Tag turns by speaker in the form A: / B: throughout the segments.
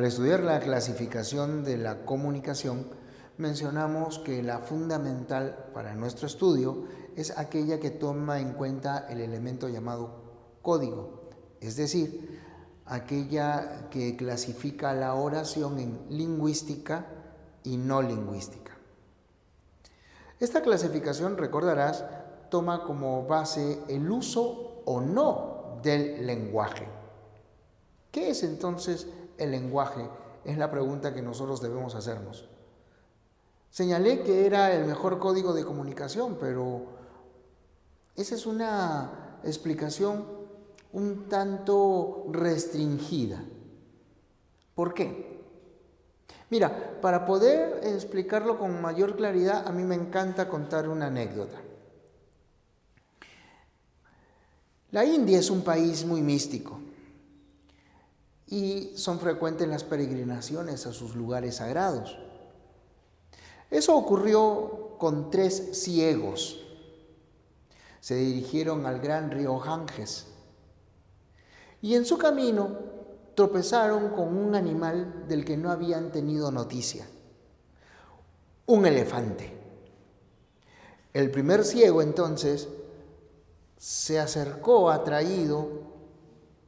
A: estudiar la clasificación de la comunicación, mencionamos que la fundamental para nuestro estudio es aquella que toma en cuenta el elemento llamado código, es decir, aquella que clasifica la oración en lingüística y no lingüística. Esta clasificación, recordarás, toma como base el uso o no del lenguaje. ¿Qué es entonces el lenguaje? Es la pregunta que nosotros debemos hacernos. Señalé que era el mejor código de comunicación, pero esa es una explicación un tanto restringida. ¿Por qué? Mira, para poder explicarlo con mayor claridad, a mí me encanta contar una anécdota. La India es un país muy místico y son frecuentes las peregrinaciones a sus lugares sagrados. Eso ocurrió con 3 ciegos. Se dirigieron al gran río Ganges y en su camino tropezaron con un animal del que no habían tenido noticia, un elefante. El primer ciego entonces se acercó atraído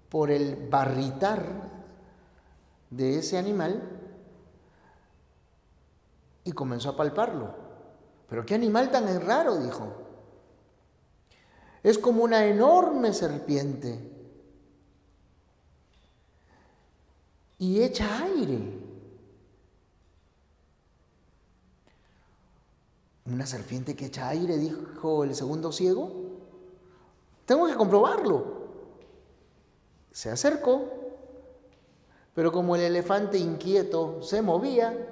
A: por el barritar de ese animal y comenzó a palparlo. ¿Pero qué animal tan raro?, dijo. Es como una enorme serpiente y echa aire. ¿Una serpiente que echa aire?, dijo el segundo ciego. Tengo que comprobarlo. Se acercó, pero como el elefante inquieto se movía,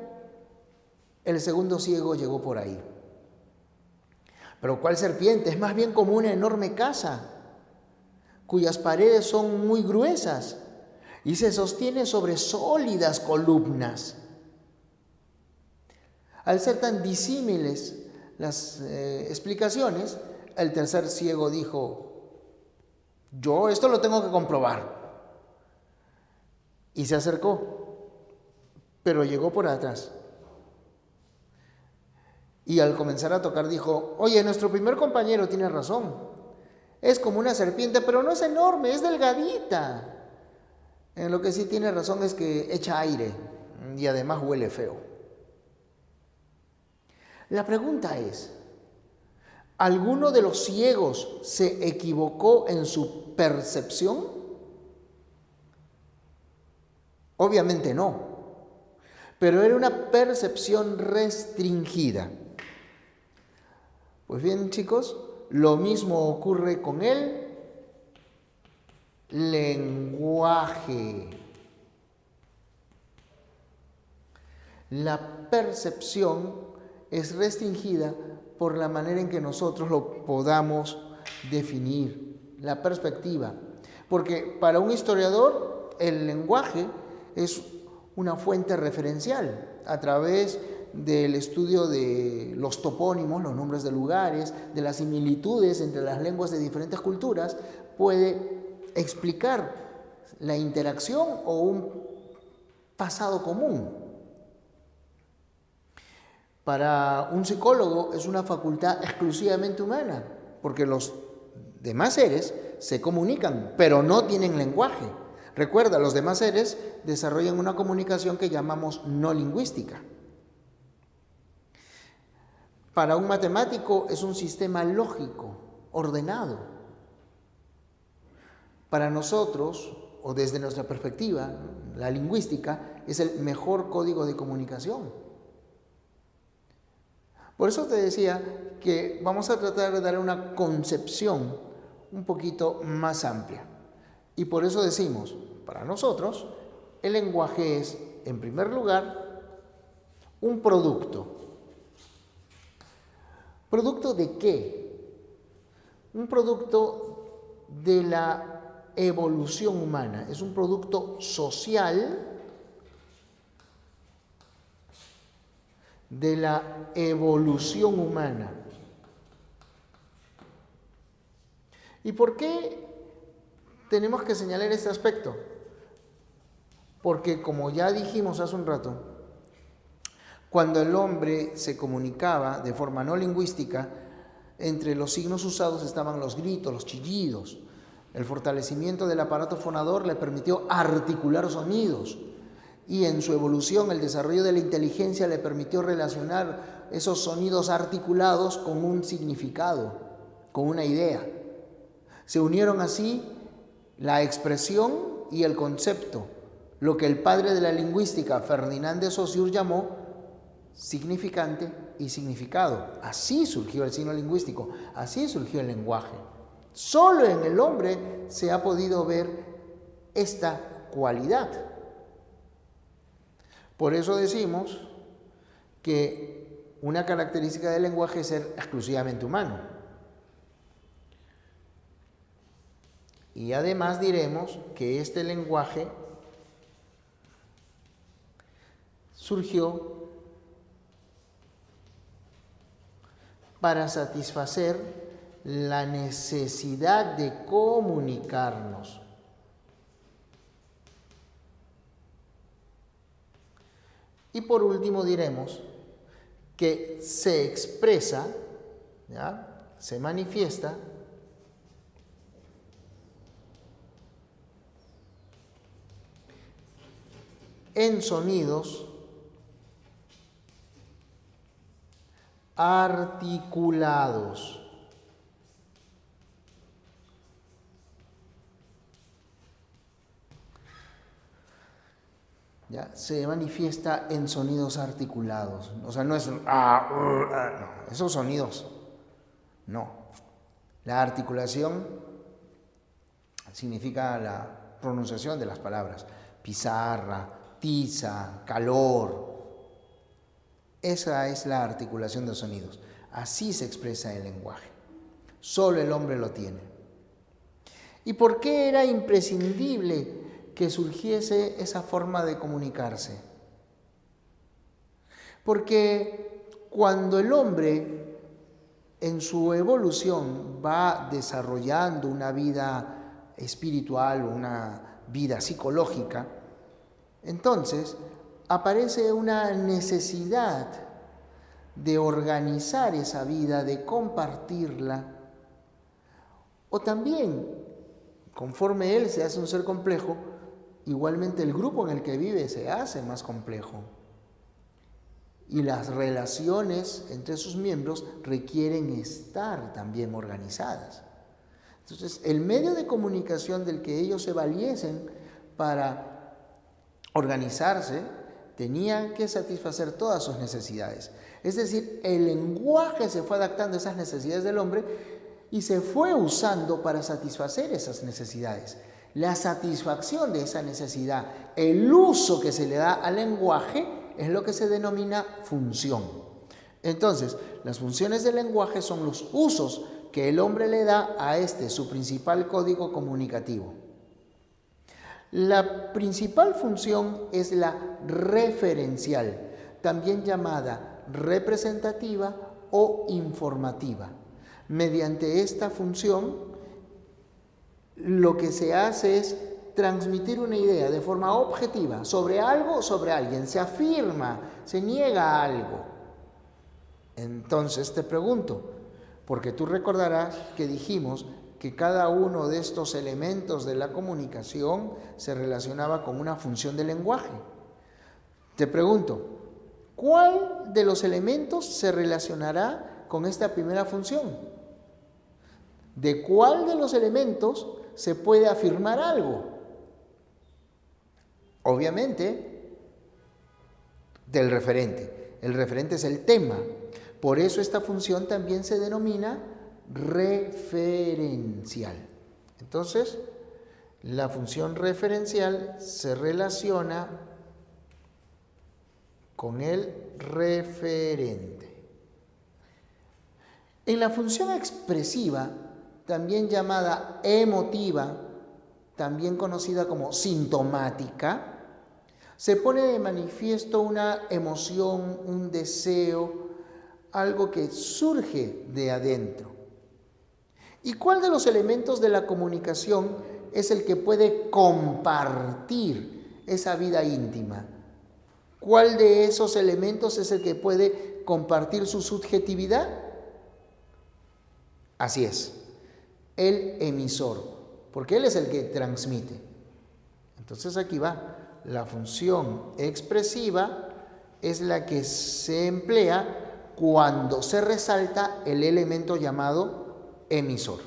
A: el segundo ciego llegó por ahí. ¿Pero cuál serpiente? Es más bien como una enorme casa, cuyas paredes son muy gruesas y se sostiene sobre sólidas columnas. Al ser tan disímiles las explicaciones, el tercer ciego dijo: yo esto lo tengo que comprobar. Y se acercó, pero llegó por atrás. Y al comenzar a tocar dijo: oye, nuestro primer compañero tiene razón. Es como una serpiente, pero no es enorme, es delgadita. En lo que sí tiene razón es que echa aire y además huele feo. La pregunta es: ¿alguno de los ciegos se equivocó en su percepción? Obviamente no, pero era una percepción restringida. Pues bien, chicos, lo mismo ocurre con el lenguaje. La percepción es restringida por la manera en que nosotros lo podamos definir, la perspectiva. Porque para un historiador el lenguaje es una fuente referencial a través del estudio de los topónimos, los nombres de lugares, de las similitudes entre las lenguas de diferentes culturas, puede explicar la interacción o un pasado común. Para un psicólogo es una facultad exclusivamente humana, porque los demás seres se comunican, pero no tienen lenguaje. Recuerda, los demás seres desarrollan una comunicación que llamamos no lingüística. Para un matemático es un sistema lógico, ordenado. Para nosotros, o desde nuestra perspectiva, la lingüística es el mejor código de comunicación. Por eso te decía que vamos a tratar de dar una concepción un poquito más amplia. Y por eso decimos, para nosotros, el lenguaje es, en primer lugar, un producto. ¿Producto de qué? Un producto de la evolución humana. Es un producto social de la evolución humana. ¿Y por qué tenemos que señalar este aspecto? Porque como ya dijimos hace un rato, cuando el hombre se comunicaba de forma no lingüística, entre los signos usados estaban los gritos, los chillidos. El fortalecimiento del aparato fonador le permitió articular sonidos y en su evolución el desarrollo de la inteligencia le permitió relacionar esos sonidos articulados con un significado, con una idea. Se unieron así la expresión y el concepto, lo que el padre de la lingüística, Ferdinand de Saussure, llamó significante y significado. Así surgió el signo lingüístico, así surgió el lenguaje. Solo en el hombre se ha podido ver esta cualidad. Por eso decimos que una característica del lenguaje es ser exclusivamente humano. Y además diremos que este lenguaje surgió para satisfacer la necesidad de comunicarnos. Y por último diremos que se expresa, ¿ya?, se manifiesta en sonidos articulados. ¿Ya? Se manifiesta en sonidos articulados. O sea, no es un no, esos sonidos, no. La articulación significa la pronunciación de las palabras. Pizarra, tiza, calor. Esa es la articulación de sonidos. Así se expresa el lenguaje. Solo el hombre lo tiene. ¿Y por qué era imprescindible que surgiese esa forma de comunicarse? Porque cuando el hombre en su evolución va desarrollando una vida espiritual o una vida psicológica, entonces aparece una necesidad de organizar esa vida, de compartirla, o también, conforme él se hace un ser complejo, igualmente el grupo en el que vive se hace más complejo. Y las relaciones entre sus miembros requieren estar también organizadas. Entonces, el medio de comunicación del que ellos se valiesen para organizarse tenía que satisfacer todas sus necesidades. Es decir, el lenguaje se fue adaptando a esas necesidades del hombre y se fue usando para satisfacer esas necesidades. La satisfacción de esa necesidad, el uso que se le da al lenguaje, es lo que se denomina función. Entonces, las funciones del lenguaje son los usos que el hombre le da a su principal código comunicativo. La principal función es la referencial, también llamada representativa o informativa. Mediante esta función, lo que se hace es transmitir una idea de forma objetiva sobre algo o sobre alguien. Se afirma, se niega algo. Entonces te pregunto, porque tú recordarás que dijimos que cada uno de estos elementos de la comunicación se relacionaba con una función del lenguaje. Te pregunto, ¿cuál de los elementos se relacionará con esta primera función? ¿De cuál de los elementos se puede afirmar algo? Obviamente, del referente. El referente es el tema. Por eso esta función también se denomina referencial. Entonces, la función referencial se relaciona con el referente. En la función expresiva, también llamada emotiva, también conocida como sintomática, se pone de manifiesto una emoción, un deseo, algo que surge de adentro. ¿Y cuál de los elementos de la comunicación es el que puede compartir esa vida íntima. ¿Cuál de esos elementos es el que puede compartir su subjetividad? Así es, el emisor, porque él es el que transmite. Entonces aquí va, la función expresiva es la que se emplea cuando se resalta el elemento llamado emisor.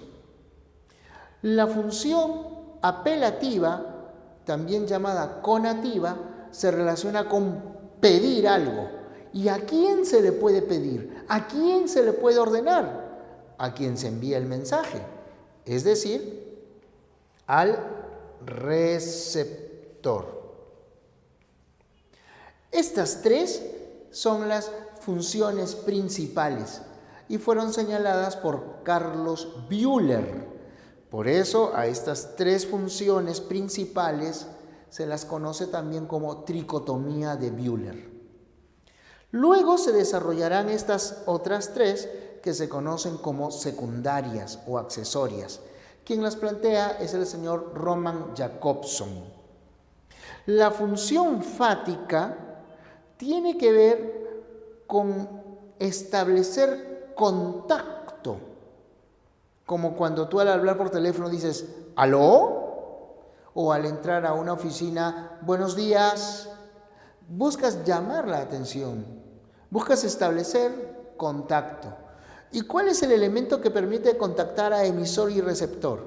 A: La función apelativa, también llamada conativa, se relaciona con pedir algo. ¿Y a quién se le puede pedir? ¿A quién se le puede ordenar? A quien se envía el mensaje, es decir, al receptor. Estas tres son las funciones principales y fueron señaladas por Carlos Bühler. Por eso a estas tres funciones principales se las conoce también como tricotomía de Bühler. Luego se desarrollarán estas otras tres que se conocen como secundarias o accesorias. Quien las plantea es el señor Roman Jakobson. La función fática tiene que ver con establecer contacto, como cuando tú al hablar por teléfono dices ¿aló? O al entrar a una oficina, buenos días. Buscas llamar la atención, buscas establecer contacto. ¿Y cuál es el elemento que permite contactar a emisor y receptor?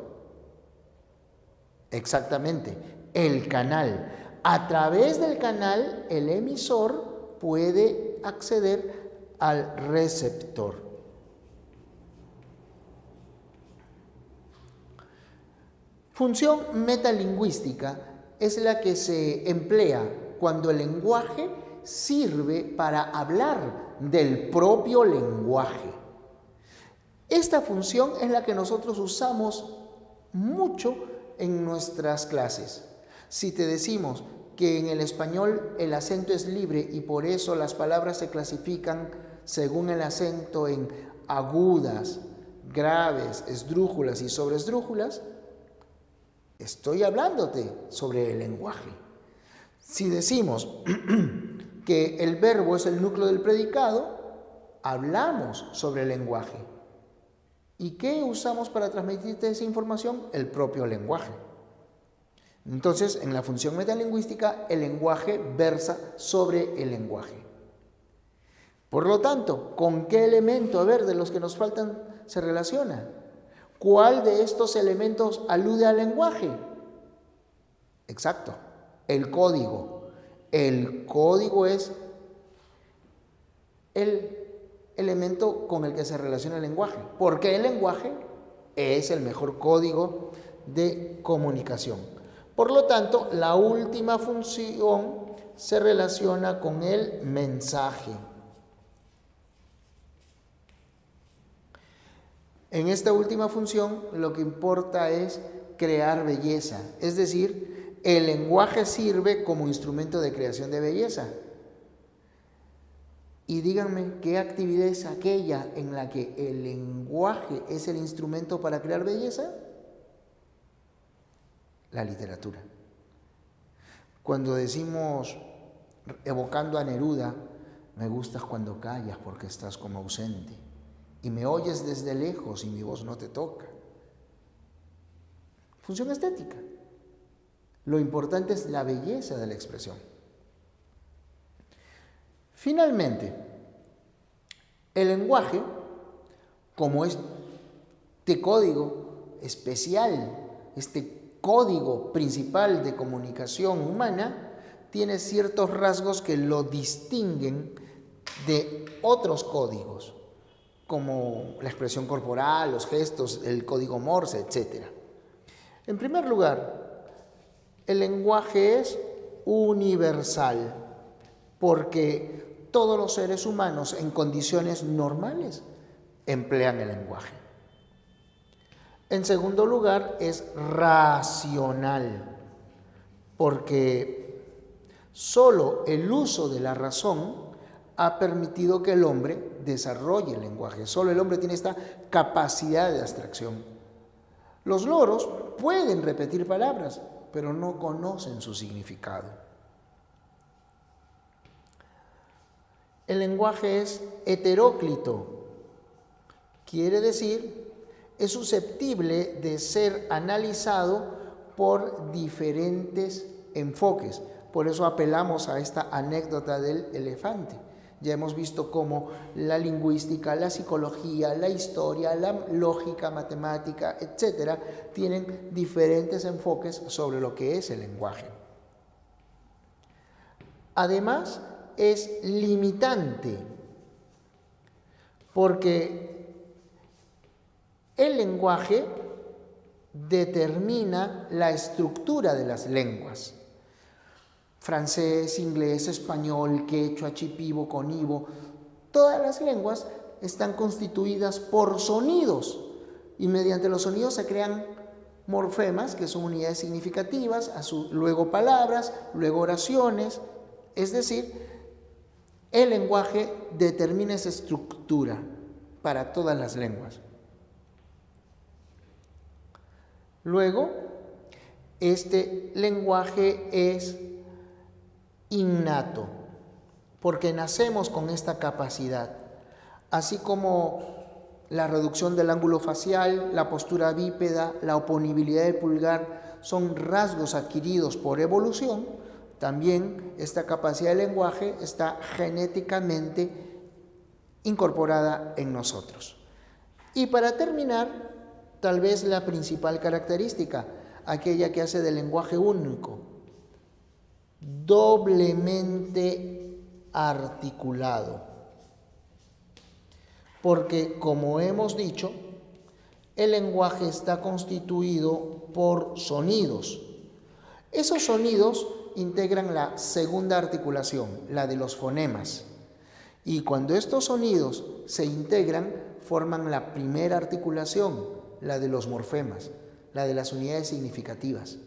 A: Exactamente, el canal. A través del canal, el emisor puede acceder al receptor. Función metalingüística es la que se emplea cuando el lenguaje sirve para hablar del propio lenguaje. Esta función es la que nosotros usamos mucho en nuestras clases. Si te decimos que en el español el acento es libre y por eso las palabras se clasifican según el acento en agudas, graves, esdrújulas y sobreesdrújulas, estoy hablándote sobre el lenguaje. Si decimos que el verbo es el núcleo del predicado, hablamos sobre el lenguaje. ¿Y qué usamos para transmitirte esa información? El propio lenguaje. Entonces, en la función metalingüística, el lenguaje versa sobre el lenguaje. Por lo tanto, ¿con qué elemento, a ver, de los que nos faltan, se relaciona? ¿Cuál de estos elementos alude al lenguaje? Exacto, el código. El código es el elemento con el que se relaciona el lenguaje, porque el lenguaje es el mejor código de comunicación. Por lo tanto, la última función se relaciona con el mensaje. En esta última función, lo que importa es crear belleza, es decir, el lenguaje sirve como instrumento de creación de belleza. Y díganme, ¿qué actividad es aquella en la que el lenguaje es el instrumento para crear belleza? La literatura. Cuando decimos, evocando a Neruda, me gustas cuando callas porque estás como ausente, y me oyes desde lejos y mi voz no te toca. Función estética. Lo importante es la belleza de la expresión. Finalmente, el lenguaje, como este código especial, este código principal de comunicación humana, tiene ciertos rasgos que lo distinguen de otros códigos, como la expresión corporal, los gestos, el código Morse, etc. En primer lugar, el lenguaje es universal, porque todos los seres humanos en condiciones normales emplean el lenguaje. En segundo lugar, es racional, porque solo el uso de la razón ha permitido que el hombre desarrolle el lenguaje. Solo el hombre tiene esta capacidad de abstracción. Los loros pueden repetir palabras, pero no conocen su significado. El lenguaje es heteróclito, quiere decir, es susceptible de ser analizado por diferentes enfoques. Por eso apelamos a esta anécdota del elefante. Ya hemos visto cómo la lingüística, la psicología, la historia, la lógica, matemática, etcétera, tienen diferentes enfoques sobre lo que es el lenguaje. Además, es limitante, porque el lenguaje determina la estructura de las lenguas. Francés, inglés, español, quechua, chipibo, conibo, todas las lenguas están constituidas por sonidos y mediante los sonidos se crean morfemas, que son unidades significativas, luego palabras, luego oraciones. Es decir, el lenguaje determina esa estructura para todas las lenguas. Luego, este lenguaje es innato, porque nacemos con esta capacidad, así como la reducción del ángulo facial, la postura bípeda, la oponibilidad del pulgar son rasgos adquiridos por evolución. También esta capacidad de lenguaje está genéticamente incorporada en nosotros. Y para terminar, tal vez la principal característica, aquella que hace del lenguaje único, doblemente articulado. Porque, como hemos dicho, el lenguaje está constituido por sonidos. Esos sonidos integran la segunda articulación, la de los fonemas. Y cuando estos sonidos se integran, forman la primera articulación, la de los morfemas, la de las unidades significativas.